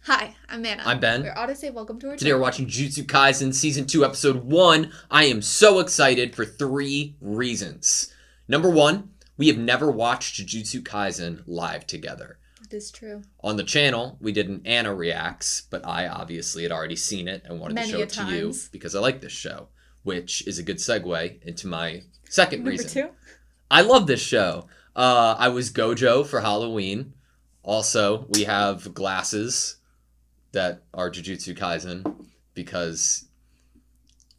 Hi, I'm Anna. I'm Ben. We're AutoSave. Welcome to our Today channel. we're watching Jujutsu Kaisen Season 2, Episode 1. I am so excited for 3 reasons. Number 1, we have never watched Jujutsu Kaisen live together. It is true. On the channel, we did an Anna Reacts, but I obviously had already seen it and wanted to show it to you because I like this show, which is a good segue into my second reason. Number 2? I love this show. I was Gojo for Halloween. Also, we have glasses that are Jujutsu Kaisen because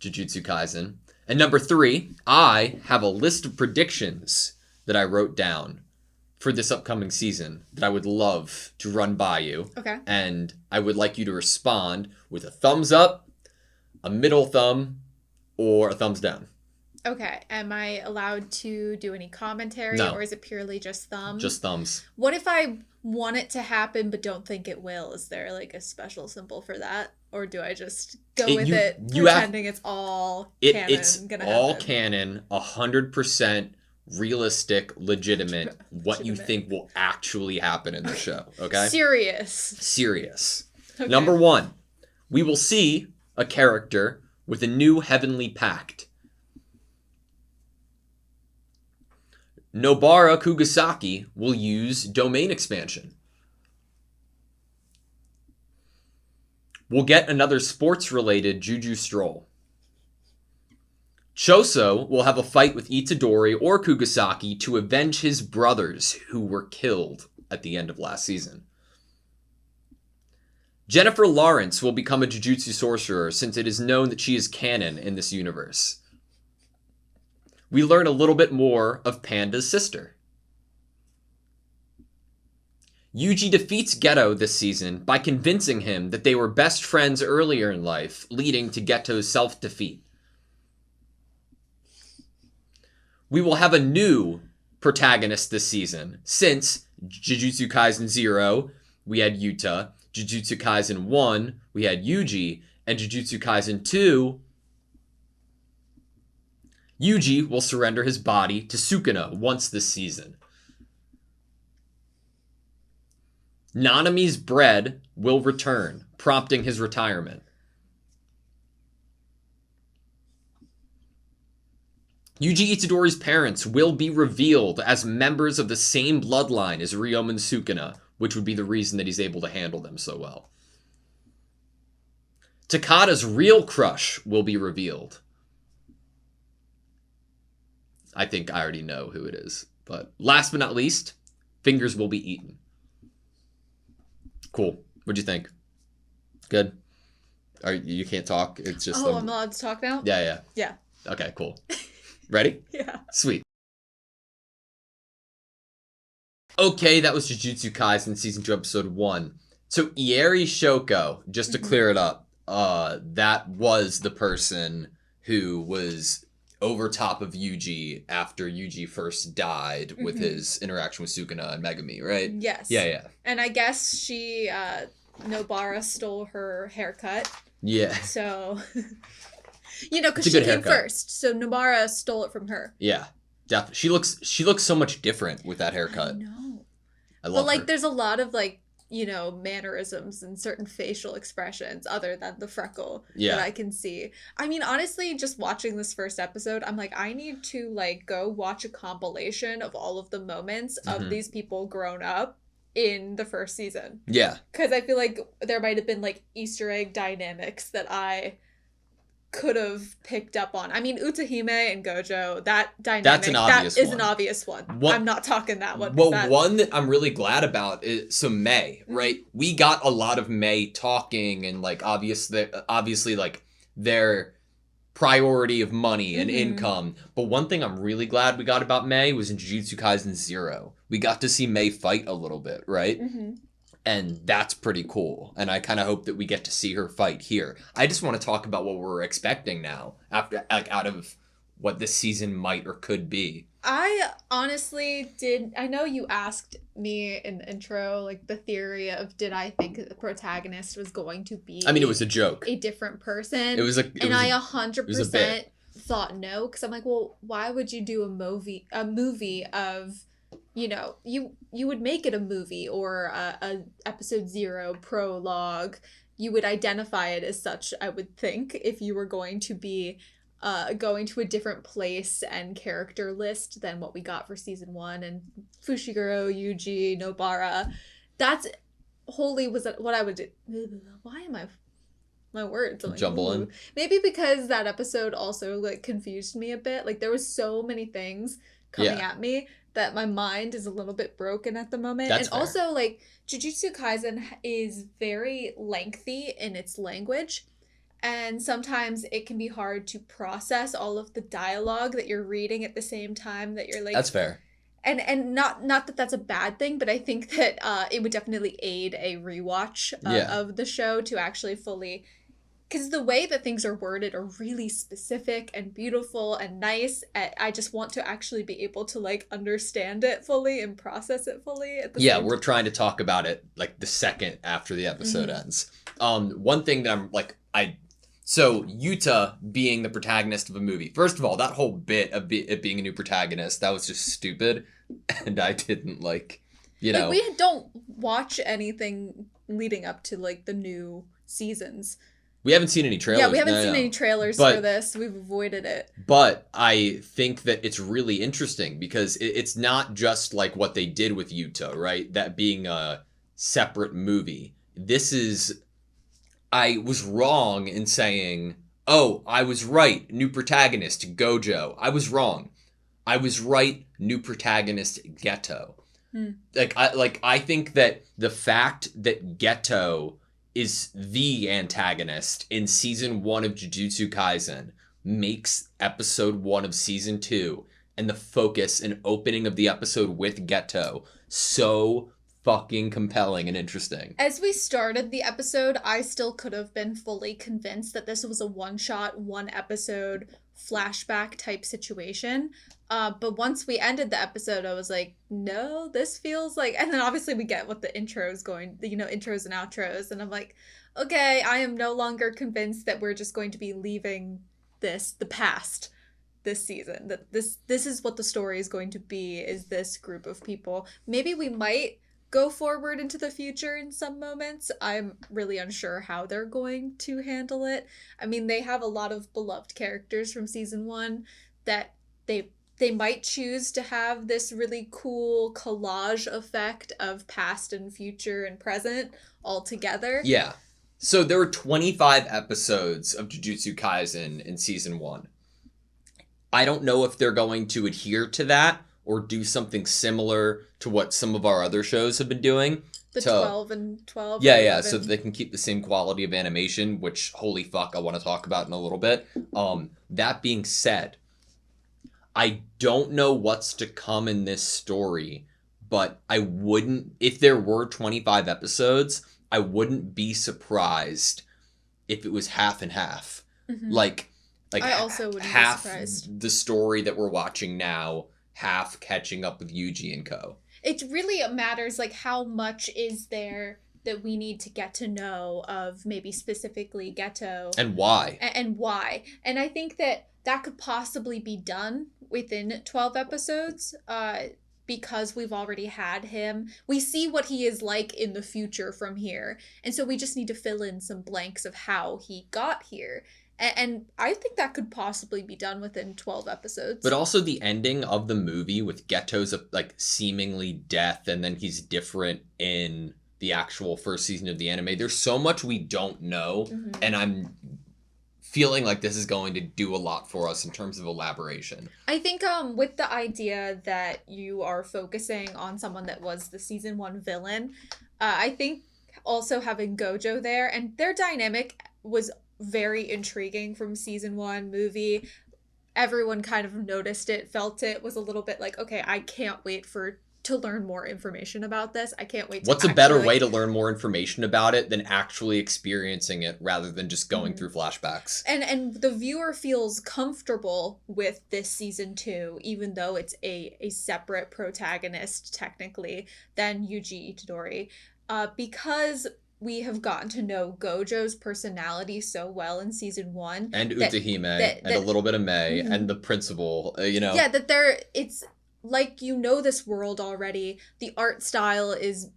Jujutsu Kaisen. And number 3, I have a list of predictions that I wrote down for this upcoming season that I would love to run by you. Okay. And I would like you to respond with a thumbs up, a middle thumb, or a thumbs down. Okay. Am I allowed to do any commentary? No. Or is it purely just thumbs? Just thumbs. What if I want it to happen but don't think it will? Is there like a special symbol for that? Or do I just go with it pretending it's all canon? It's all canon, 100% realistic, legitimate, what you think will actually happen in the show. Okay? Serious. Okay. Number 1, we will see a character with a new heavenly pact. Nobara Kugasaki will use domain expansion. We'll get another sports-related Juju stroll. Choso will have a fight with Itadori or Kugasaki to avenge his brothers who were killed at the end of last season. Jennifer Lawrence will become a Jujutsu sorcerer since it is known that she is canon in this universe. We learn a little bit more of Panda's sister. Yuji defeats Geto this season by convincing him that they were best friends earlier in life, leading to Geto's self-defeat. We will have a new protagonist this season, since Jujutsu Kaisen 0, we had Yuta, Jujutsu Kaisen 1, we had Yuji, and Jujutsu Kaisen 2, Yuji will surrender his body to Sukuna once this season. Nanami's bread will return, prompting his retirement. Yuji Itadori's parents will be revealed as members of the same bloodline as Ryoma and Sukuna, which would be the reason that he's able to handle them so well. Takada's real crush will be revealed. I think I already know who it is. But last but not least, fingers will be eaten. Cool. What'd you think? Good? You can't talk? It's just... I'm allowed to talk now? Yeah. Yeah. Okay, cool. Ready? Yeah. Sweet. Okay, that was Jujutsu Kaisen Season 2, Episode 1. So, Ieri Shoko, just to clear it up, that was the person who was over top of Yuji after Yuji first died with his interaction with Sukuna and Megami, right? Yes. Yeah. And I guess she, Nobara stole her haircut. Yeah. So, because she came first. So Nobara stole it from her. Yeah, definitely. She looks so much different with that haircut. I know. I love her. There's a lot of, mannerisms and certain facial expressions other than the freckle that I can see. I mean, honestly, just watching this first episode, I'm like, I need to go watch a compilation of all of the moments of these people grown up in the first season. Yeah. Because I feel like there might have been Easter egg dynamics that I could have picked up on. I mean, Utahime and Gojo, that dynamic, that is an obvious one. I'm not talking that one. Well, one that I'm really glad about is Mei, right? We got a lot of Mei talking and obviously their priority of money and income. But one thing I'm really glad we got about Mei was in Jujutsu Kaisen 0. We got to see Mei fight a little bit, right? And that's pretty cool. And I kind of hope that we get to see her fight here. I just want to talk about what we're expecting now, after out of what this season might or could be. I honestly did. I know you asked me in the intro, the theory of did I think the protagonist was going to be. I mean, it was a joke. A different person. I 100% thought no, because I'm like, well, why would you do a movie of you know, you would make it a movie or a episode 0 prologue. You would identify it as such, I would think, if you were going to be going to a different place and character list than what we got for season 1 and Fushiguro, Yuji, Nobara. That's wholly was what I would do. Why am I my words I'm like, jumbling? Maybe because that episode also like confused me a bit. Like there was so many things coming at me that my mind is a little bit broken at the moment. That's and fair. Also like Jujutsu Kaisen is very lengthy in its language, and sometimes it can be hard to process all of the dialogue that you're reading at the same time that you're like. That's fair. And not that that's a bad thing, but I think that it would definitely aid a rewatch of the show to actually fully, because the way that things are worded are really specific and beautiful and nice. I just want to actually be able to like understand it fully and process it fully at the same time. We're trying to talk about it like the second after the episode ends. One thing that I'm like, so Yuta being the protagonist of a movie. First of all, that whole bit of it being a new protagonist, that was just stupid. And I didn't like, you know. Like, we don't watch anything leading up to like the new seasons. We haven't seen any trailers. Yeah, we haven't seen any trailers for this. We've avoided it. But I think that it's really interesting because it's not just like what they did with Yuta, right? That being a separate movie. This is... I was wrong in saying, oh, I was right, new protagonist, Gojo. I was wrong. I was right, new protagonist, Geto. I think that the fact that Geto is the antagonist in season 1 of Jujutsu Kaisen makes episode 1 of season 2 and the focus and opening of the episode with Geto so fucking compelling and interesting. As we started the episode, I still could have been fully convinced that this was a one-shot, one-episode flashback type situation. But once we ended the episode, I was like, no, this feels like... And then obviously we get what the intro is going... You know, intros and outros. And I'm like, okay, I am no longer convinced that we're just going to be leaving the past this season. That this is what the story is going to be, is this group of people. Maybe we might go forward into the future in some moments. I'm really unsure how they're going to handle it. I mean, they have a lot of beloved characters from season 1 that they might choose to have this really cool collage effect of past and future and present all together. Yeah. So there were 25 episodes of Jujutsu Kaisen in season 1. I don't know if they're going to adhere to that or do something similar to what some of our other shows have been doing. The 12 and 12. Yeah, so they can keep the same quality of animation, which, holy fuck, I want to talk about in a little bit. That being said, I don't know what's to come in this story, but I wouldn't, if there were 25 episodes, I wouldn't be surprised if it was half and half. Mm-hmm. Like I also wouldn't half be surprised. The story that we're watching now, half catching up with Yuji and Co. It really matters, like, how much is there that we need to get to know of maybe specifically Geto. And why. And why. And I think that could possibly be done within 12 episodes, because we've already had him. We see what he is like in the future from here. And so we just need to fill in some blanks of how he got here. And I think that could possibly be done within 12 episodes. But also the ending of the movie with Geto's like seemingly death, and then he's different in the actual first season of the anime. There's so much we don't know, and I'm feeling like this is going to do a lot for us in terms of elaboration. I think with the idea that you are focusing on someone that was the season 1 villain, I think also having Gojo there, and their dynamic was very intriguing from season 1 movie. Everyone kind of noticed it, felt it, was a little bit like, okay, I can't wait to learn more information about this. I can't wait to What's a better way to learn more information about it than actually experiencing it rather than just going through flashbacks? And the viewer feels comfortable with this season 2, even though it's a separate protagonist technically than Yuji Itadori, because we have gotten to know Gojo's personality so well in season 1. And Utahime, and a little bit of Mei, and the principal, you know. Yeah, like you know this world already. The art style is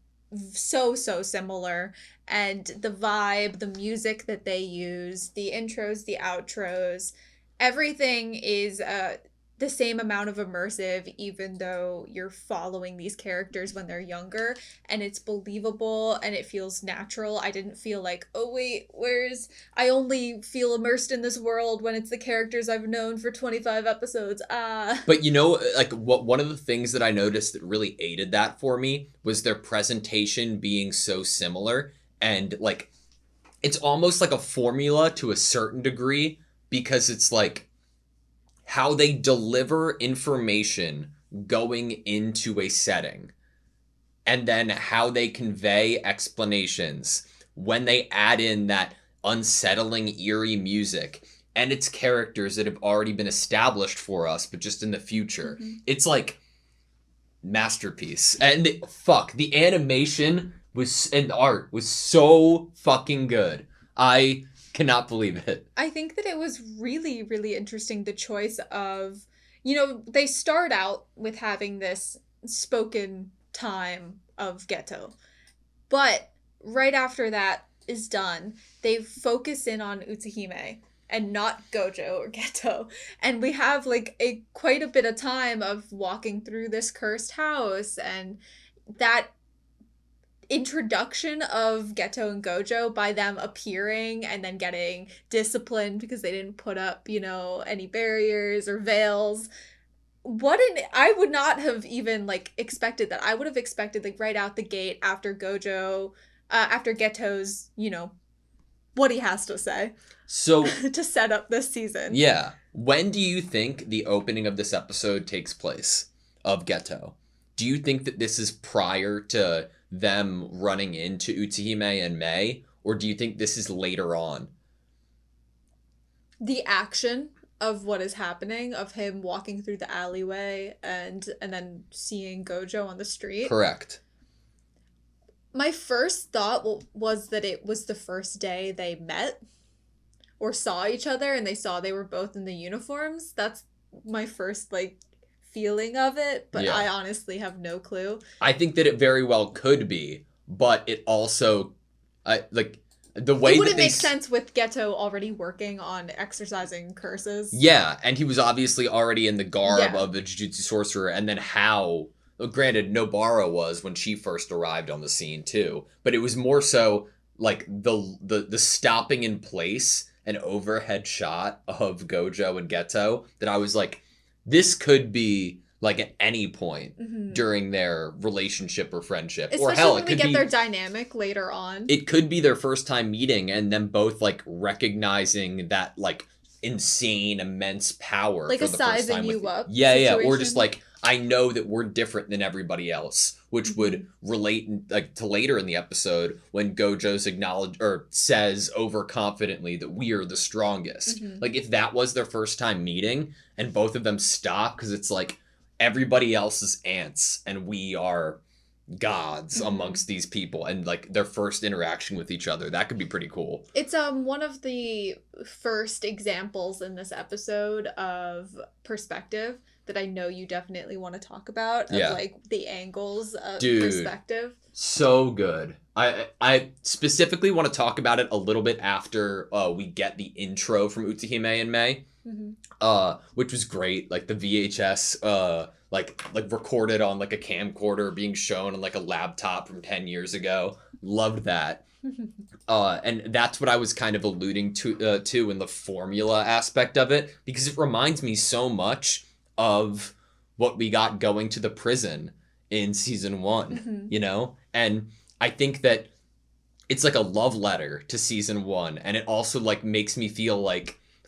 so similar, and the vibe, the music that they use, the intros, the outros, everything is the same amount of immersive, even though you're following these characters when they're younger, and it's believable and it feels natural. I didn't feel like, oh wait, where's I only feel immersed in this world when it's the characters I've known for 25 episodes. But like one of the things that I noticed that really aided that for me was their presentation being so similar, and like it's almost like a formula to a certain degree, because it's like how they deliver information going into a setting, and then how they convey explanations when they add in that unsettling, eerie music, and it's characters that have already been established for us, but just in the future. Mm-hmm. It's like masterpiece. And fuck, the animation and the art was so fucking good. I cannot believe it. I think that it was really, really interesting, the choice of, they start out with having this spoken time of Geto. But right after that is done, they focus in on Utsuhime and not Gojo or Geto. And we have like quite a bit of time of walking through this cursed house, and that introduction of Geto and Gojo by them appearing and then getting disciplined because they didn't put up, any barriers or veils. I would not have even like expected that. I would have expected like right out the gate after Geto's, what he has to say. So to set up this season. Yeah. When do you think the opening of this episode takes place of Geto? Do you think that this is prior to them running into Utsuhime and Mei, or do you think this is later on? The action of what is happening, of him walking through the alleyway and then seeing Gojo on the street. Correct. My first thought was that it was the first day they met or saw each other, and they saw they were both in the uniforms. That's my first feeling of it, but yeah. I honestly have no clue. I think that it very well could be, but it also the way it wouldn't make sense with Geto already working on exercising curses. Yeah, and he was obviously already in the garb of a Jujutsu sorcerer, and then how, granted, Nobara was when she first arrived on the scene too, but it was more so like the stopping in place, an overhead shot of Gojo and Geto, that I was like, this could be like at any point during their relationship or friendship. Especially or hell, when we get their dynamic later on. It could be their first time meeting and them both recognizing that insane, immense power. Like for the sizing first time you up. Yeah, situation. Yeah. Or just I know that we're different than everybody else, which would relate to later in the episode when Gojo's says overconfidently that we are the strongest. If that was their first time meeting and both of them stop because it's everybody else is ants and we are gods amongst these people, and their first interaction with each other, that could be pretty cool. It's one of the first examples in this episode of perspective that I know you definitely want to talk about, of the angles of perspective. So good. I specifically want to talk about it a little bit after we get the intro from Utsuhime and Mei, which was great. The VHS recorded on a camcorder being shown on a laptop from 10 years ago. Loved that. And that's what I was kind of alluding to in the formula aspect of it, because it reminds me so much of what we got going to the prison in season 1, And I think that it's a love letter to season 1, and it also makes me feel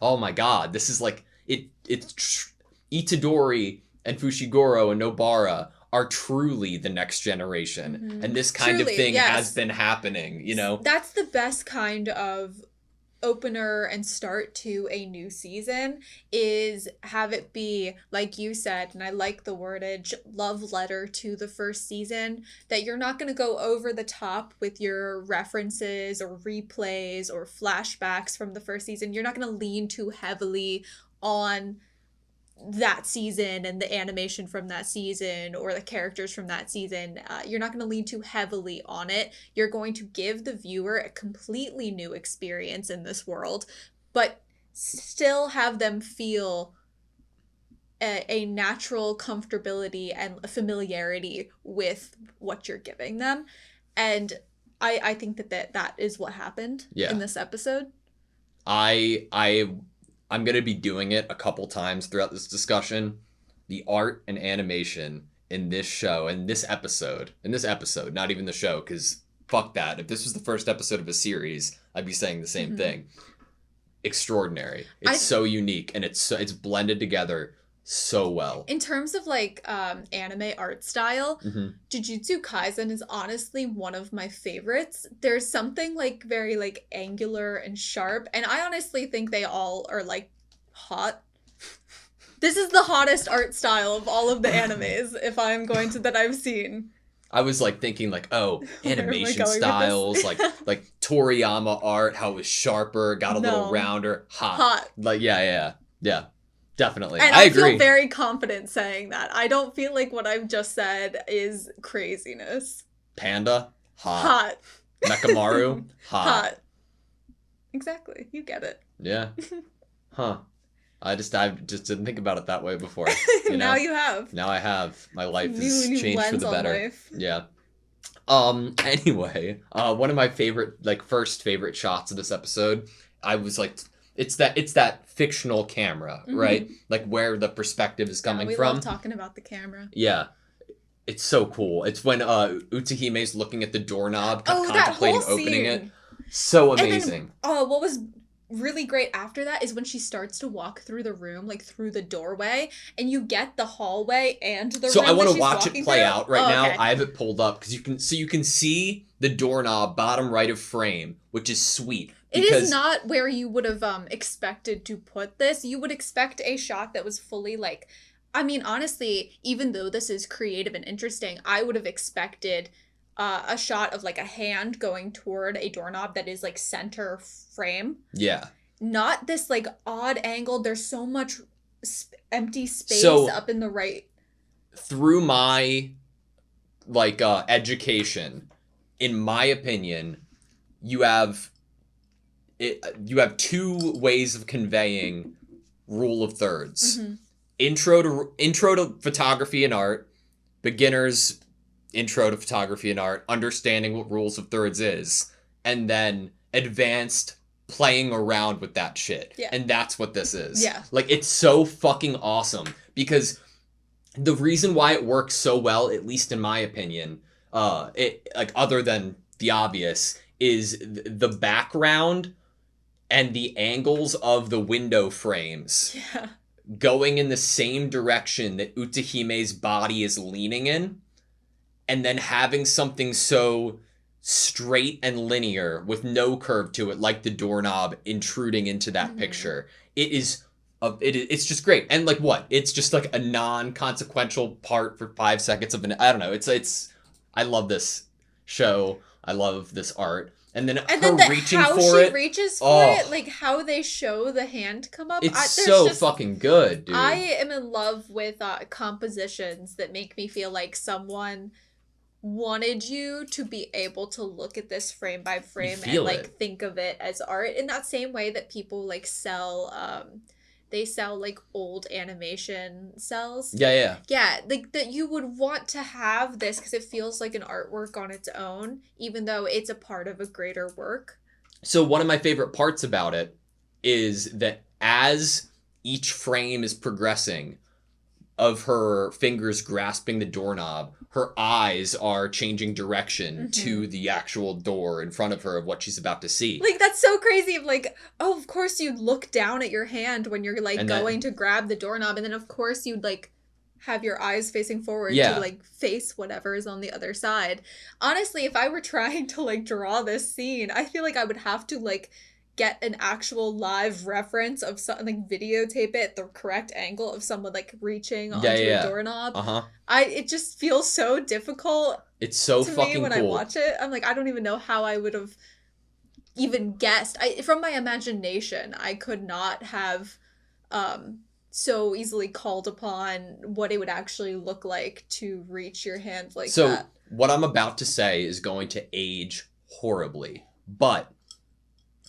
oh my god, this is it's Itadori and Fushiguro and Nobara are truly the next generation, and this kind of thing has been happening, That's the best kind of opener and start to a new season, is have it be, like you said, and I like the wordage, love letter to the first season, that you're not going to go over the top with your references or replays or flashbacks from the first season. You're not going to lean too heavily on that season and the animation from that season or the characters from that season. You're not going to lean too heavily on it. You're going to give the viewer a completely new experience in this world, but still have them feel a natural comfortability and a familiarity with what you're giving them. And I think that is what happened in this episode. I'm going to be doing it a couple times throughout this discussion. The art and animation in this show, in this episode, not even the show, because fuck that. If this was the first episode of a series, I'd be saying the same thing. Extraordinary. It's so unique, and it's blended together so well. In terms of like anime art style, Jujutsu Kaisen is honestly one of my favorites. There's something like very like angular and sharp, and I honestly think they all are like hot. This is the hottest art style of all of the animes that I've seen. I was like thinking like, oh, animation styles, like Toriyama art, how it was sharper, got a little rounder, hot. Like yeah. Definitely. And I agree. Feel very confident saying that. I don't feel like what I've just said is craziness. Panda, hot. Mechamaru, hot. Exactly. You get it. Yeah. Huh. I just didn't think about it that way before. You know? Now you have. Now I have. My life has changed for the better. Life. Yeah. Anyway, one of my first favorite shots of this episode, I was like, it's that fictional camera, right? Like where the perspective is coming from. We love talking about the camera. Yeah. It's so cool. It's when Utsuhime's looking at the doorknob, contemplating opening it. So amazing. And then, what was really great after that is when she starts to walk through the room, like through the doorway, and you get the hallway and the room. So I want to watch it play out right now. Okay. I have it pulled up because you can see the doorknob bottom right of frame, which is sweet. It is not where you would have expected to put this. You would expect a shot that was fully like, I mean, honestly, even though this is creative and interesting, I would have expected a shot of like a hand going toward a doorknob that is like center frame. Yeah. Not this like odd angle. There's so much empty space up in the right. Through my education, in my opinion, you have two ways of conveying rule of thirds. Intro to photography and art, beginners intro to photography and art, understanding what rules of thirds is, and then advanced playing around with that shit. Yeah. And that's what this is. Yeah. Like, it's so fucking awesome because the reason why it works so well, at least in my opinion, other than the obvious, is the background and the angles of the window frames going in the same direction that Utsuhime's body is leaning in, and then having something so straight and linear with no curve to it, like the doorknob intruding into that picture. It's just great. And like what? It's just like a non-consequential part for 5 seconds of I don't know. It's I love this show. I love this art. And then reaching for it. How she reaches for it, like how they show the hand come up. It's fucking good, dude. I am in love with compositions that make me feel like someone wanted you to be able to look at this frame by frame and like think of it as art in that same way that people like sell they sell like old animation cells. Yeah, like that you would want to have this because it feels like an artwork on its own, even though it's a part of a greater work. So one of my favorite parts about it is that as each frame is progressing of her fingers grasping the doorknob, her eyes are changing direction to the actual door in front of her of what she's about to see. Like, that's so crazy. Of like, oh, of course you'd look down at your hand when you're like going to grab the doorknob. And then of course you'd like have your eyes facing forward to like face whatever is on the other side. Honestly, if I were trying to like draw this scene, I feel like I would have to like get an actual live reference of something, like videotape it the correct angle of someone like reaching onto a doorknob. It just feels so difficult. It's so to fucking me when cool. I watch it. I'm like, I don't even know how I would have even guessed. From my imagination, I could not have so easily called upon, what it would actually look like to reach your hand like so, that. What I'm about to say is going to age horribly, but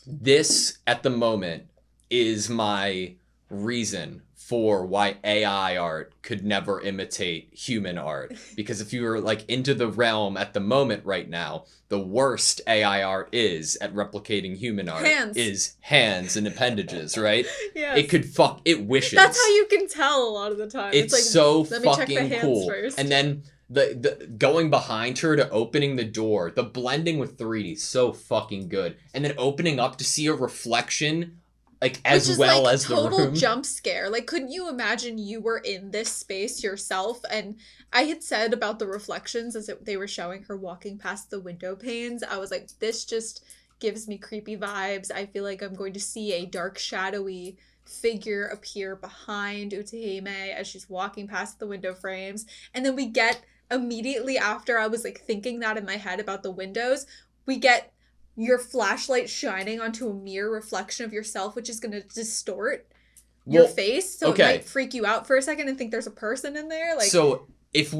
this, at the moment, is my reason for why AI art could never imitate human art. Because if you were, like, into the realm at the moment right now, the worst AI art is at replicating human art is hands and appendages, right? Yeah. It wishes. That's how you can tell a lot of the time. It's like, so let me check the fucking hands cool. first. And then the going behind her to opening the door, the blending with 3D is so fucking good. And then opening up to see a reflection, like, as Which is well like as the total room. jump scare. Like, couldn't you imagine you were in this space yourself? And I had said about the reflections as they were showing her walking past the window panes, I was like, this just gives me creepy vibes. I feel like I'm going to see a dark, shadowy figure appear behind Utahime as she's walking past the window frames. And then we get, immediately after I was like thinking that in my head about the windows, we get your flashlight shining onto a mirror reflection of yourself, which is going to distort your face. So it might freak you out for a second and think there's a person in there. Like, so if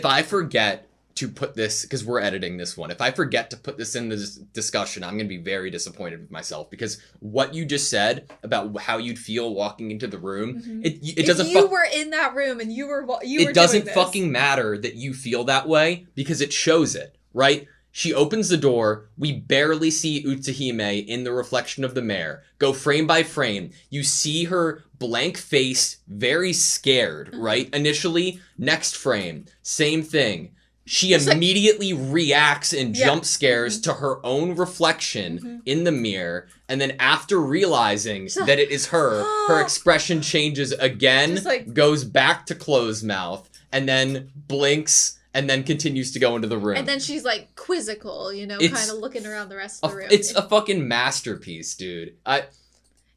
I forget to put this, because we're editing this one, if I forget to put this in the discussion, I'm going to be very disappointed with myself, because what you just said about how you'd feel walking into the room, it doesn't. If you were in that room and you were it doesn't fucking matter that you feel that way, because it shows it, right? She opens the door, we barely see Utahime in the reflection of the mirror. Go frame by frame. You see her blank-faced, very scared, right? Initially, next frame, same thing. She immediately reacts and jump scares to her own reflection in the mirror. And then after realizing that it is her, her expression changes again, goes back to closed mouth, and then blinks, and then continues to go into the room. And then she's like quizzical, you know, kind of looking around the rest of the room. It's a fucking masterpiece, dude.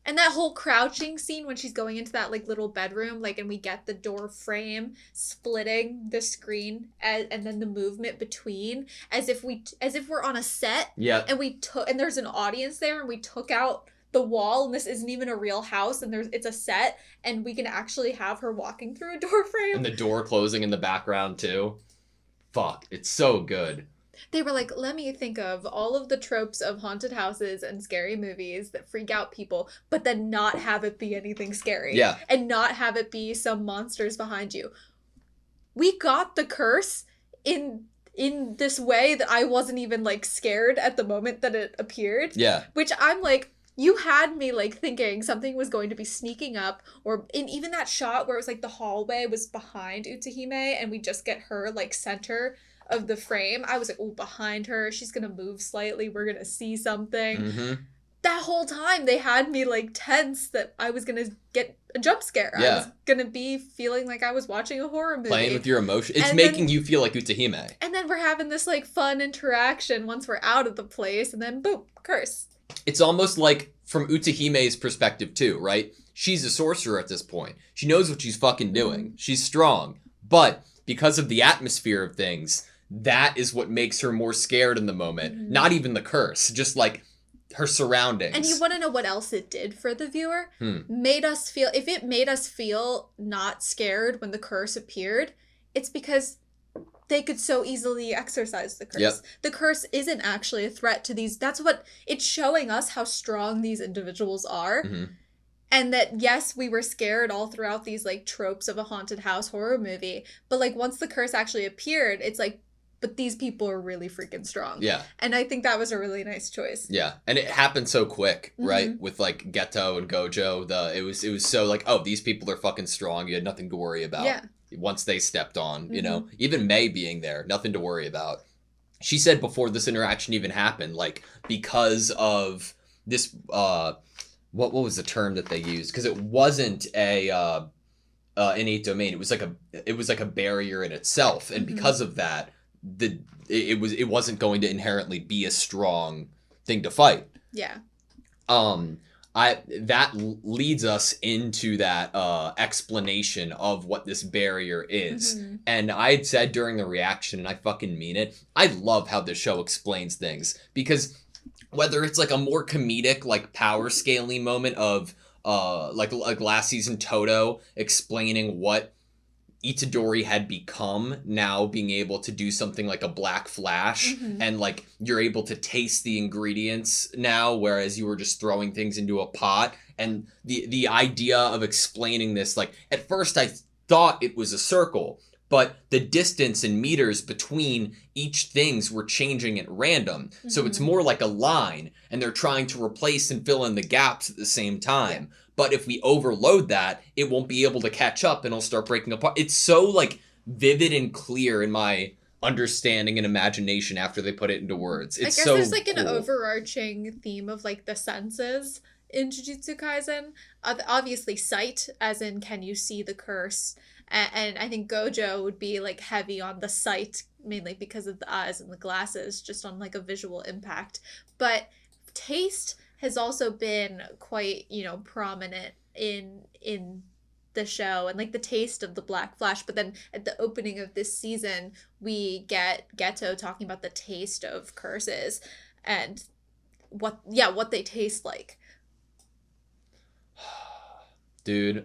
And that whole crouching scene when she's going into that like little bedroom, like, and we get the door frame splitting the screen, and then the movement between, as if we're on a set. Yeah. And there's an audience there, and we took out the wall, and this isn't even a real house, and it's a set, and we can actually have her walking through a door frame. And the door closing in the background too. Fuck, it's so good. They were like, let me think of all of the tropes of haunted houses and scary movies that freak out people, but then not have it be anything scary. Yeah. And not have it be some monsters behind you. We got the curse in this way that I wasn't even like scared at the moment that it appeared. Yeah. Which I'm like, you had me like thinking something was going to be sneaking up, or in even that shot where it was like the hallway was behind Utahime and we just get her like center of the frame. I was like, oh, behind her, she's gonna move slightly, we're gonna see something. That whole time they had me like tense that I was gonna get a jump scare. I was gonna be feeling like I was watching a horror movie. Playing with your emotion. It's making you feel like Utahime. And then we're having this like fun interaction once we're out of the place, and then boom, curse. It's almost like from Utahime's perspective too, right? She's a sorcerer at this point. She knows what she's fucking doing. She's strong. But because of the atmosphere of things, that is what makes her more scared in the moment. Not even the curse, just like her surroundings. And you want to know what else it did for the viewer? Made us feel, if it made us feel not scared when the curse appeared, it's because they could so easily exercise the curse. Yep. The curse isn't actually a threat to these. That's what it's showing us, how strong these individuals are. And that, yes, we were scared all throughout these like tropes of a haunted house horror movie. But like once the curse actually appeared, it's like, but these people are really freaking strong. Yeah. And I think that was a really nice choice. Yeah. And it happened so quick, right? With like Geto and Gojo. It was so like, oh, these people are fucking strong. You had nothing to worry about. Yeah. Once they stepped on, you know, even May being there, nothing to worry about. She said before this interaction even happened, like, because of this, what was the term that they used? Because it wasn't a innate domain. It was like a barrier in itself, and because of that, it wasn't going to inherently be a strong thing to fight. Yeah. That leads us into that explanation of what this barrier is. And I had said during the reaction, and I fucking mean it, I love how this show explains things. Because whether it's like a more comedic, like power scaling moment of, like last season, Toto explaining what Itadori had become, now being able to do something like a black flash, and like you're able to taste the ingredients now, whereas you were just throwing things into a pot. And the idea of explaining this, like at first I thought it was a circle, but the distance in meters between each things were changing at random. So it's more like a line, and they're trying to replace and fill in the gaps at the same time. Yeah. But if we overload that, it won't be able to catch up and it'll start breaking apart. It's so like vivid and clear in my understanding and imagination after they put it into words. It's I guess so there's like cool. An overarching theme of like the senses in Jujutsu Kaisen. Obviously sight, as in can you see the curse? And I think Gojo would be like heavy on the sight, mainly because of the eyes and the glasses, just on like a visual impact. But taste has also been quite, prominent in the show, and like the taste of the Black Flash. But then at the opening of this season, we get Geto talking about the taste of curses and what they taste like. Dude,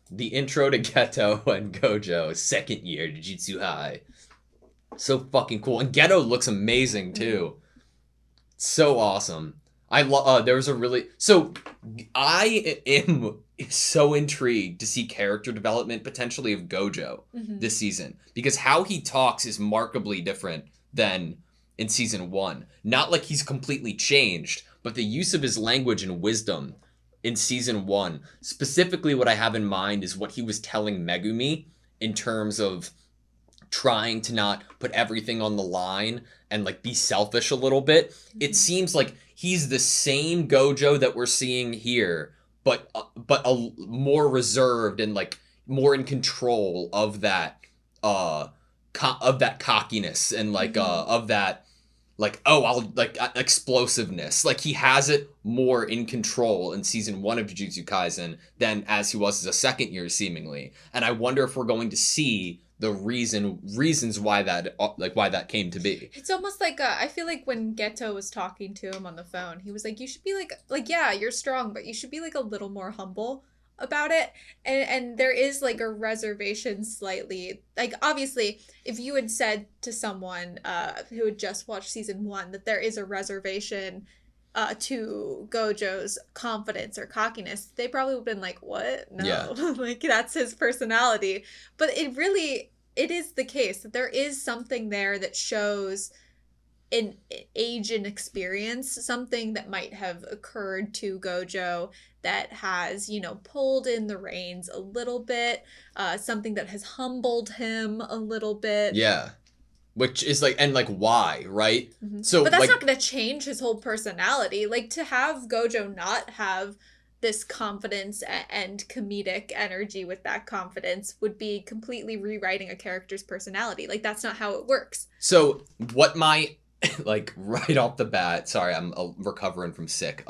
the intro to Geto and Gojo, second year Jujutsu High, so fucking cool, and Geto looks amazing too. So awesome. I am so intrigued to see character development potentially of Gojo this season, because how he talks is markedly different than in season 1. Not like he's completely changed, but the use of his language and wisdom in season 1, specifically what I have in mind is what he was telling Megumi in terms of trying to not put everything on the line and like be selfish a little bit. It seems like he's the same Gojo that we're seeing here, but more reserved and like more in control of that cockiness and like of that like explosiveness. Like he has it more in control in season 1 of Jujutsu Kaisen than as he was as a second year seemingly. And I wonder if we're going to see the reasons why that came to be. It's almost like I feel like when Geto was talking to him on the phone, he was like, you should be like yeah, you're strong, but you should be like a little more humble about it. And there is like a reservation slightly, like obviously if you had said to someone who had just watched season 1 that there is a reservation to Gojo's confidence or cockiness, they probably would have been like, what? No. Yeah. Like that's his personality. But it is the case that there is something there that shows an age and experience, something that might have occurred to Gojo that has, pulled in the reins a little bit, something that has humbled him a little bit. Yeah. Which is like, and like why, right? So, but that's not going to change his whole personality. Like to have Gojo not have this confidence and comedic energy with that confidence would be completely rewriting a character's personality. Like that's not how it works. So what my like right off the bat, sorry, I'm recovering from sick.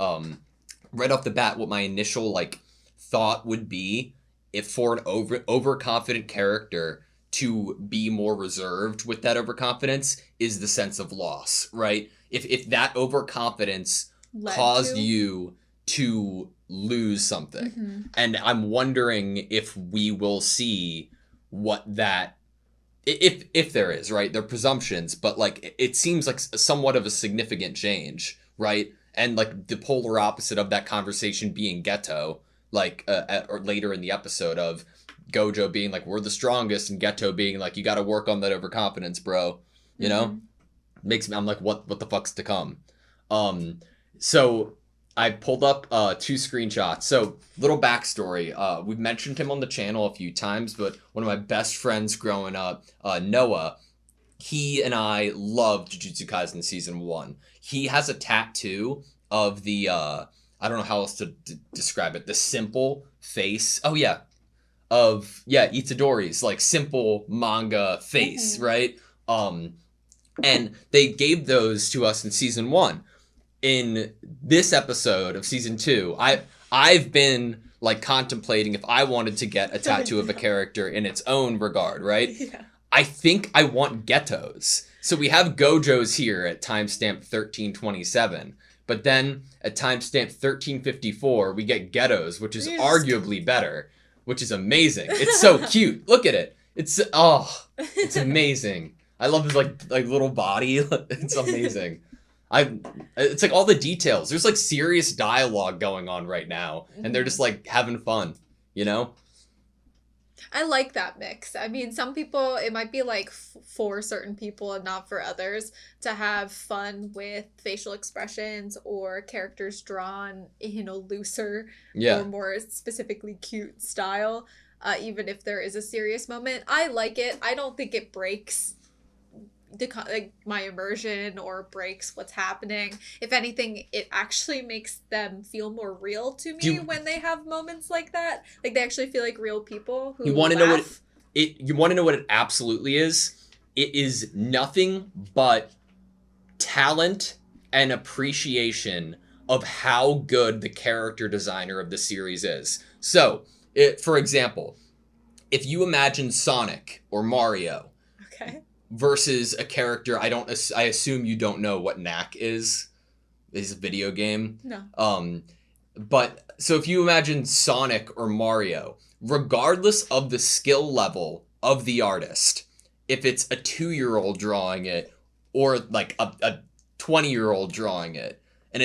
Right off the bat, what my initial like thought would be if for an overconfident character to be more reserved with that overconfidence is the sense of loss, right? If that overconfidence caused you to lose something. And I'm wondering if we will see what that, if there is, right? They're presumptions, but like it seems like somewhat of a significant change, right? And like the polar opposite of that conversation being Geto, like or later in the episode of Gojo being like, we're the strongest, and Geto being like, you got to work on that overconfidence, bro. You know, makes me, I'm like, what the fuck's to come? So I pulled up 2 screenshots. So little backstory. We've mentioned him on the channel a few times, but one of my best friends growing up, Noah, he and I loved Jujutsu Kaisen season 1. He has a tattoo of the, I don't know how else to describe it, the simple face. Oh yeah. Itadori's like simple manga face, right? And they gave those to us in season 1. In this episode of season 2, I've been like contemplating if I wanted to get a tattoo of a character in its own regard, right? Yeah. I think I want Geto's. So we have Gojo's here at timestamp 1327, But then at timestamp 1354, we get Ghettos, which is arguably better, which is amazing. It's so cute. Look at it. It's amazing. I love his like little body. It's amazing. It's like all the details. There's like serious dialogue going on right now, and they're just like having fun, you know? I like that mix. I mean, some people, it might be like for certain people and not for others to have fun with facial expressions or characters drawn in a looser or more specifically cute style, even if there is a serious moment. I like it. I don't think it breaks my immersion or breaks what's happening. If anything, it actually makes them feel more real to me when they have moments like that. Like they actually feel like real people who you want to know what you want to know what it absolutely is? It is nothing but talent and appreciation of how good the character designer of the series is. So, for example, if you imagine Sonic or Mario, okay, versus a character, I assume you don't know what Knack is. It's a video game. No. But so if you imagine Sonic or Mario, regardless of the skill level of the artist, if it's a 2-year-old drawing it or like a 20-year-old drawing it, and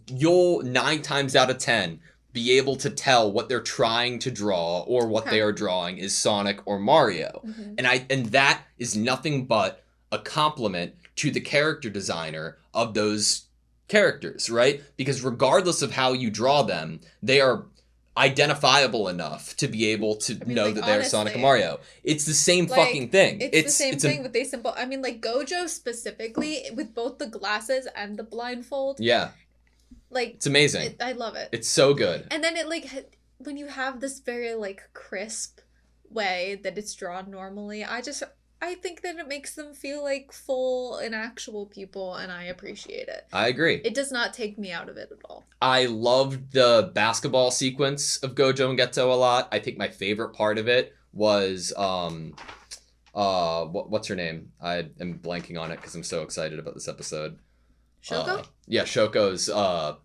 you'll 9 times out of 10 be able to tell what they're trying to draw or what they are drawing is Sonic or Mario. And that is nothing but a compliment to the character designer of those characters, right? Because regardless of how you draw them, they are identifiable enough to be able to know that they're Sonic and Mario. It's the same fucking thing. It's the same thing with I mean, like Gojo specifically, with both the glasses and the blindfold. Yeah. Like, it's amazing. I love it. It's so good. And then it like when you have this very like crisp way that it's drawn normally, I think that it makes them feel like full and actual people, and I appreciate it. I agree. It does not take me out of it at all. I loved the basketball sequence of Gojo and Geto a lot. I think my favorite part of it was what's her name? I am blanking on it because I'm so excited about this episode. Shoko? Yeah, Shoko's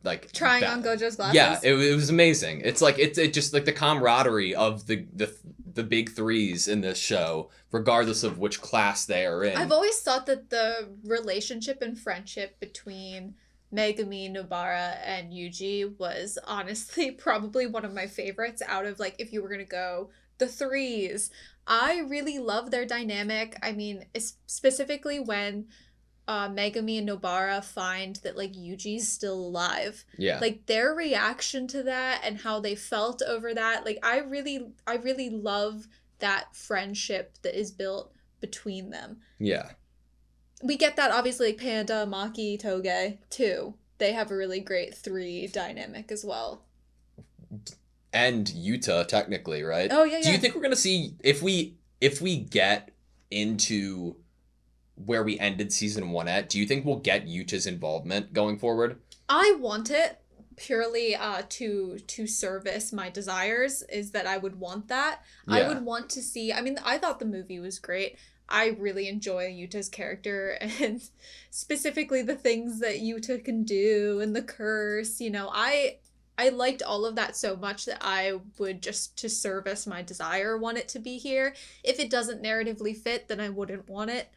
like trying on Gojo's glasses. Yeah, it was amazing. It's like it just like the camaraderie of the big threes in this show, regardless of which class they are in. I've always thought that the relationship and friendship between Megumi, Nobara, and Yuji was honestly probably one of my favorites out of like if you were gonna go the threes. I really love their dynamic. I mean, specifically when Megumi and Nobara find that like Yuji's still alive. Yeah. Like their reaction to that and how they felt over that. Like I really love that friendship that is built between them. Yeah. We get that obviously like Panda, Maki, Toge too. They have a really great 3 dynamic as well. And Yuta technically, right? Oh yeah. Do you think we're gonna see if we get into where we ended season 1 at, do you think we'll get Yuta's involvement going forward? I want it purely to service my desires, is that I would want that. Yeah. I would want to see, I mean, I thought the movie was great. I really enjoy Yuta's character and specifically the things that Yuta can do and the curse, you know, I liked all of that so much that I would just to service my desire want it to be here. If it doesn't narratively fit, then I wouldn't want it.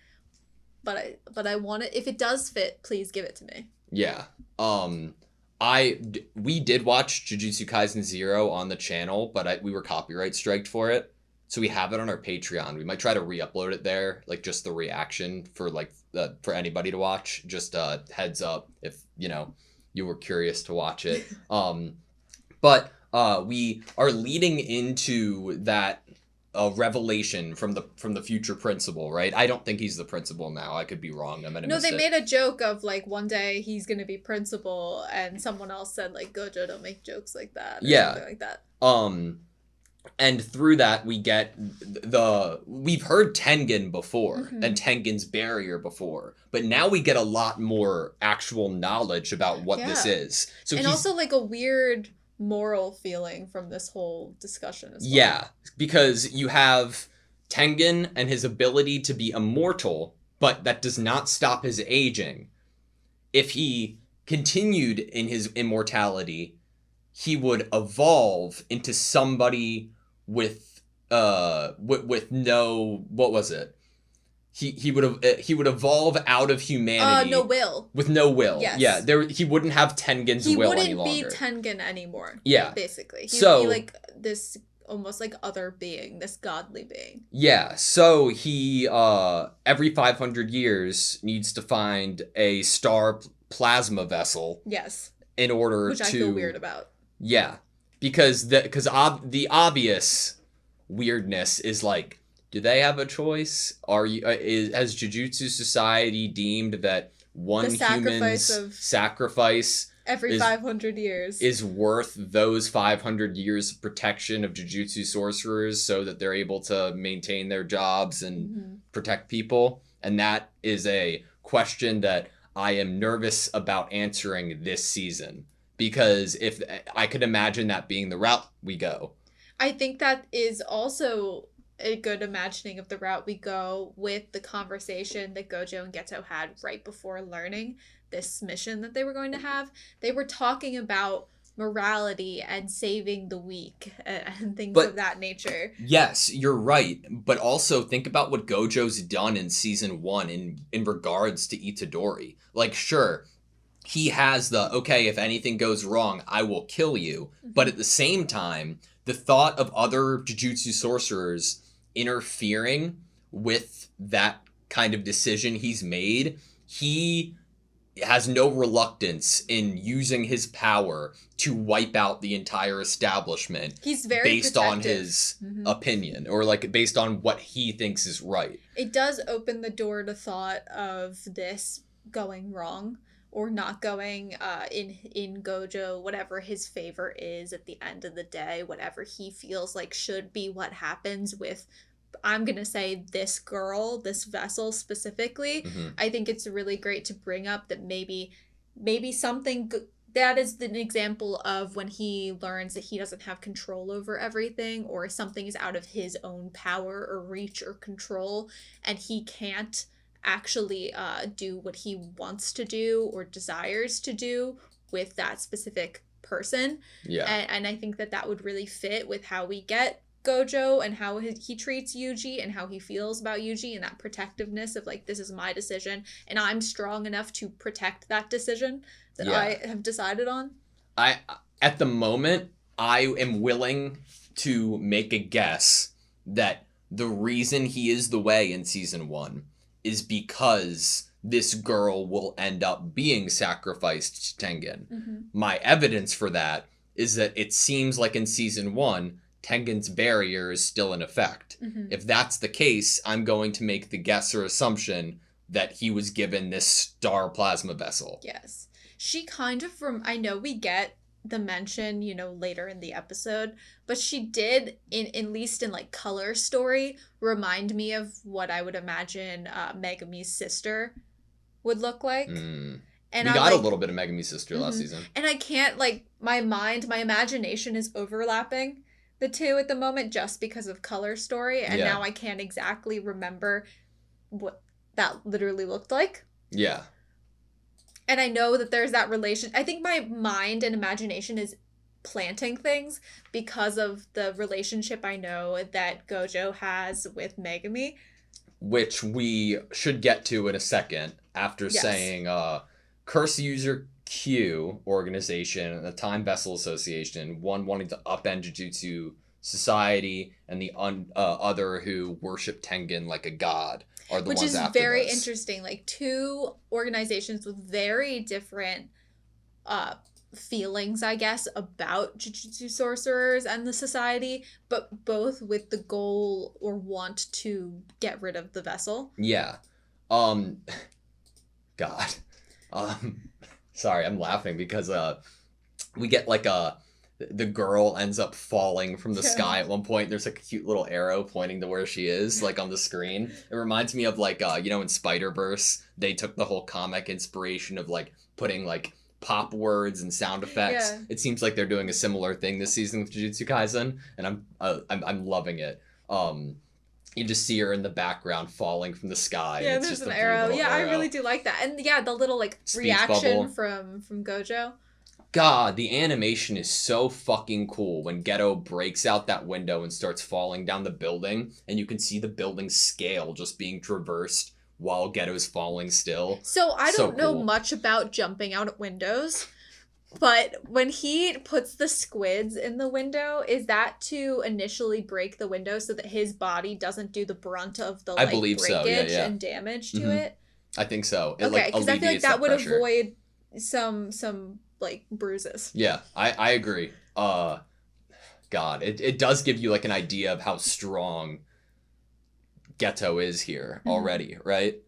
But I want it. If it does fit, please give it to me. Yeah. We did watch Jujutsu Kaisen 0 on the channel, but we were copyright striked for it. So we have it on our Patreon. We might try to re-upload it there, like just the reaction for for anybody to watch. Just heads up if, you know, you were curious to watch it. But we are leading into that revelation from the future principal, right? I don't think he's the principal now. I could be wrong. I'm gonna miss it. No, they made a joke of like one day he's gonna be principal, and someone else said like Gojo don't make jokes like that. Or something like that. And through that we get we've heard Tengen before and Tengen's barrier before, but now we get a lot more actual knowledge about what this is. So and also like a weird moral feeling from this whole discussion as well. Yeah, because you have Tengen and his ability to be immortal, but that does not stop his aging. If he continued in his immortality, he would evolve into somebody with no, what was it? He would evolve out of humanity. No will. With no will. Yes. Yeah, he wouldn't have Tengen's will any longer. He wouldn't be Tengen anymore. Yeah. Basically. He would be like this almost like other being, this godly being. Yeah, so he every 500 years needs to find a star plasma vessel. Yes. In order Which I feel weird about. Yeah. Because the obvious weirdness is like, do they have a choice? Has Jujutsu Society deemed that one human's sacrifice every 500 years is worth those 500 years of protection of Jujutsu sorcerers so that they're able to maintain their jobs and protect people? And that is a question that I am nervous about answering this season, because if I could imagine that being the route we go. I think that is also a good imagining of the route we go with the conversation that Gojo and Geto had right before learning this mission that they were going to have. They were talking about morality and saving the weak and things of that nature. Yes, you're right. But also think about what Gojo's done in season 1 in regards to Itadori. Like, sure, he has the, okay, if anything goes wrong, I will kill you. But at the same time, the thought of other Jujutsu sorcerers interfering with that kind of decision he's made, he has no reluctance in using his power to wipe out the entire establishment. He's very based protective. On his opinion, or like based on what he thinks is right. It does open the door to thought of this going wrong or not going in Gojo, whatever his favor is at the end of the day, whatever he feels like should be what happens with, I'm going to say, this girl, this vessel specifically. I think it's really great to bring up that maybe something that is an example of when he learns that he doesn't have control over everything, or something is out of his own power or reach or control, and he can't actually do what he wants to do or desires to do with that specific person. Yeah. And I think that would really fit with how we get Gojo and how he treats Yuji and how he feels about Yuji, and that protectiveness of like, this is my decision and I'm strong enough to protect that decision that I have decided on. At the moment, I am willing to make a guess that the reason he is the way in season 1 is because this girl will end up being sacrificed to Tengen. My evidence for that is that it seems like in season 1, Tengen's barrier is still in effect. If that's the case, I'm going to make the guess or assumption that he was given this star plasma vessel. Yes. She kind of, I know we get the mention, later in the episode, but she did, at least in like color story, remind me of what I would imagine Megami's sister would look like. And we got a little bit of Megami's sister last season. And I can't, like, my imagination is overlapping the two at the moment just because of color story, and now I can't exactly remember what that literally looked like. Yeah. And I know that there's that relation. I think my mind and imagination is planting things because of the relationship I know that Gojo has with Megami. Which we should get to in a second after saying Curse User Q organization and the Time Vessel Association, one wanting to upend Jujutsu Society and the other who worship Tengen like a god. Are the Which ones is after very this. Interesting. Like, two organizations with very different feelings, I guess, about Jujutsu sorcerers and the society, but both with the goal or want to get rid of the vessel. Yeah. God. Sorry, I'm laughing because we get like the girl ends up falling from the sky at one point. There's like a cute little arrow pointing to where she is, like on the screen. It reminds me of like, in Spider-Verse, they took the whole comic inspiration of like putting like pop words and sound effects. Yeah. It seems like they're doing a similar thing this season with Jujutsu Kaisen, and I'm loving it. You just see her in the background falling from the sky. Yeah, and it's there's just an a arrow. blue Yeah, little arrow. I really do like that. And yeah, the little like Speech reaction bubble. from Gojo. God, the animation is so fucking cool when Geto breaks out that window and starts falling down the building, and you can see the building scale just being traversed while Geto's falling still. So I don't know cool. much about jumping out of windows, but when he puts the squids in the window, is that to initially break the window so that his body doesn't do the brunt of the I like believe breakage so. Yeah. and damage to it? I think so. It Okay, because I feel like that would pressure. avoid some like bruises. Yeah, I agree. God, it does give you like an idea of how strong Geto is here already, right?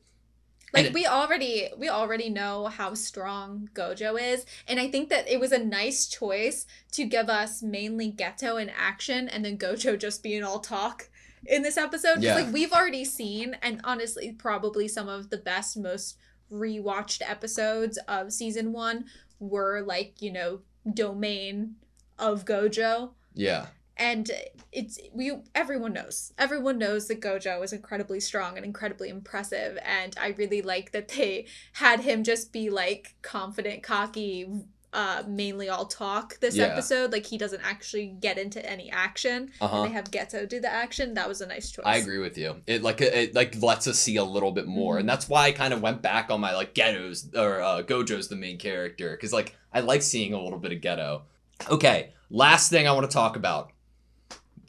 Like we already know how strong Gojo is, and I think that it was a nice choice to give us mainly Geto in action and then Gojo just being all talk in this episode. Yeah. Like we've already seen, and honestly, probably some of the best, most rewatched episodes of season 1 were like, domain of Gojo. Yeah. And everyone knows that Gojo is incredibly strong and incredibly impressive, and I really like that they had him just be like confident, cocky, mainly all talk this episode. Like he doesn't actually get into any action, and they have Geto do the action. That was a nice choice. I agree with you. It lets us see a little bit more, and that's why I kind of went back on my like Gojo's the main character, because like I like seeing a little bit of Geto. Okay, last thing I want to talk about.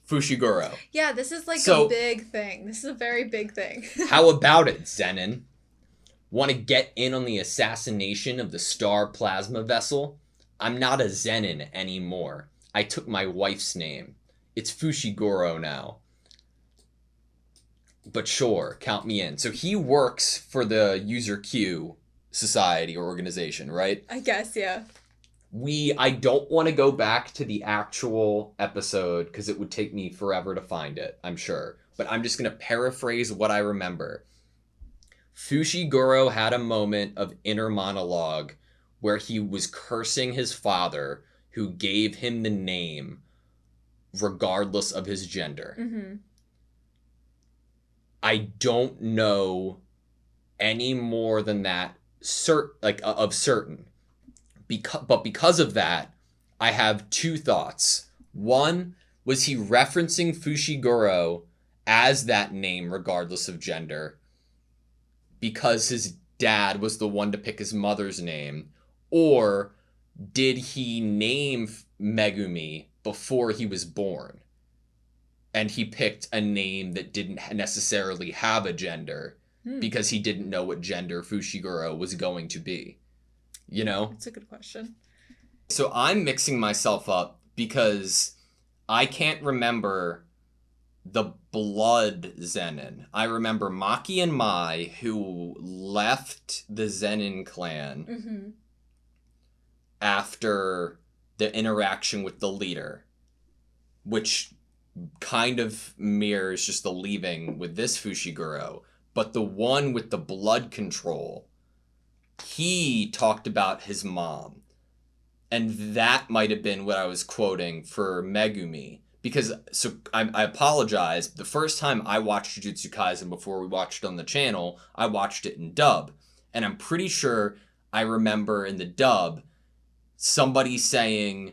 Fushiguro. Yeah, this is like a big thing. This is a very big thing. How about it, Zenin? Want to get in on the assassination of the Star Plasma Vessel? I'm not a Zenin anymore. I took my wife's name. It's Fushiguro now. But sure, count me in. So he works for the User Q Society or organization, right? I guess, yeah. I don't want to go back to the actual episode because it would take me forever to find it, I'm sure. But I'm just going to paraphrase what I remember. Fushiguro had a moment of inner monologue where he was cursing his father who gave him the name regardless of his gender. Mm-hmm. I don't know any more than that of certain. Because of that, I have two thoughts. One, was he referencing Fushiguro as that name regardless of gender because his dad was the one to pick his mother's name? Or did he name Megumi before he was born? And he picked a name that didn't necessarily have a gender because he didn't know what gender Fushiguro was going to be. You know? That's a good question. So I'm mixing myself up because I can't remember the blood Zenin. I remember Maki and Mai, who left the Zenin clan after the interaction with the leader, which kind of mirrors just the leaving with this Fushiguro. But the one with the blood control, he talked about his mom. And that might have been what I was quoting for Megumi. Because, I apologize, the first time I watched Jujutsu Kaisen before we watched it on the channel, I watched it in dub. And I'm pretty sure I remember in the dub somebody saying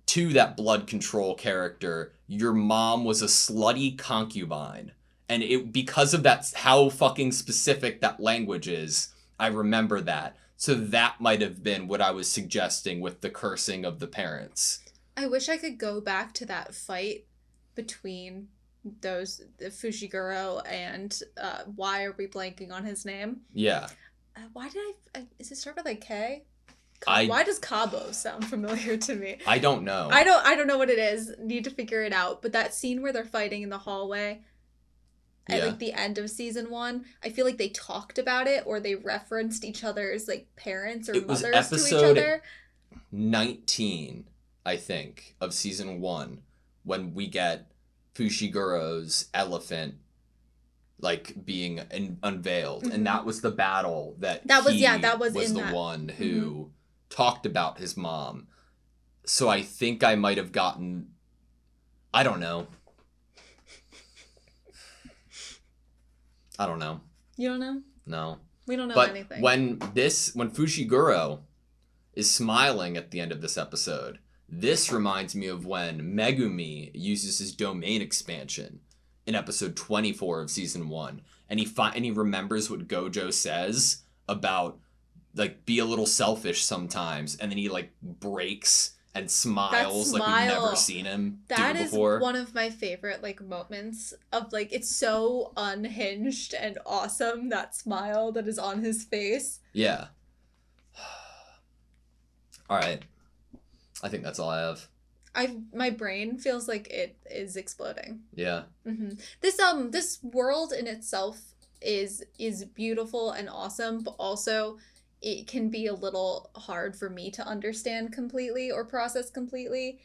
to that blood control character, your mom was a slutty concubine. And because of that, how fucking specific that language is, I remember that. So that might have been what I was suggesting with the cursing of the parents. I wish I could go back to that fight between the Fushiguro and why are we blanking on his name? Yeah. Why did is it start with like K? Why does Cabo sound familiar to me? I don't know. I don't know what it is. Need to figure it out. But that scene where they're fighting in the hallway at like the end of season 1, I feel like they talked about it or they referenced each other's like parents or mothers to each other. 19, I think, of season 1 when we get Fushiguro's elephant like being unveiled, and that was the battle that was the one who talked about his mom. So I think I might have gotten, I don't know. I don't know. You don't know? No. We don't know anything. When Fushiguro is smiling at the end of this episode, this reminds me of when Megumi uses his domain expansion in episode 24 of season 1, and he remembers what Gojo says about like be a little selfish sometimes, and then he like breaks and smiles like we've never seen him do before. That is one of my favorite like moments of like, it's so unhinged and awesome, that smile that is on his face. Yeah. All right. I think that's all I have. My brain feels like it is exploding. Yeah. Mm-hmm. This world in itself is beautiful and awesome, but also it can be a little hard for me to understand completely or process completely.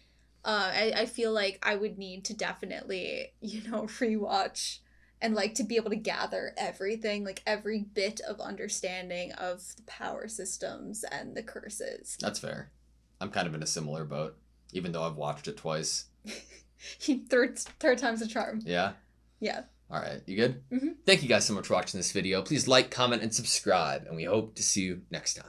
I feel like I would need to definitely, rewatch and like to be able to gather everything, like every bit of understanding of the power systems and the curses. That's fair. I'm kind of in a similar boat, even though I've watched it twice. Third time's a charm. Yeah? Yeah. All right. You good? Mm-hmm. Thank you guys so much for watching this video. Please like, comment, and subscribe, and we hope to see you next time.